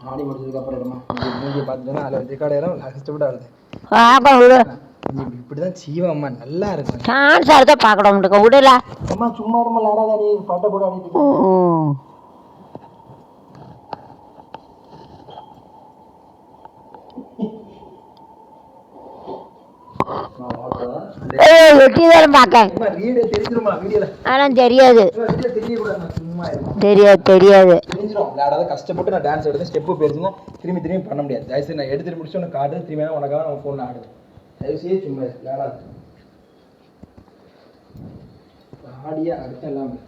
ஆடி முடிச்சதுக்கு அப்புறம் மூஞ்சி பார்த்துட்டோன்னா அதில் ரெக்கார்டாயிரம் கஷ்டப்பட்டு ஆடுது. இப்படிதான் சீவா அம்மா நல்லா இருக்கும். டான்ஸ் ஆடுறத பார்க்க முடியும் விடல. அம்மா சும்மா ரொம்ப ஆடாதாடி பாட்டை போட ஆடிட்டு. தெரியாது கஷ்டப்பட்டு நான் டான்ஸ் எடுத்து ஸ்டெப்பு போயிருச்சுன்னா திரும்பி திரும்பி பண்ண முடியாது. தயவுசெய்து நான் எடுத்துட்டு முடிச்சு உனக்கு காட்டு திரும்பி உனக்காக நம்ம ஃபோன் ஆடுது. தயவுசெய்து சும்மா விளையாடாது ஆடியா அடுத்த எல்லாமே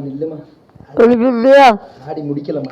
நில்லுமா ஆடி முடிக்கலமா.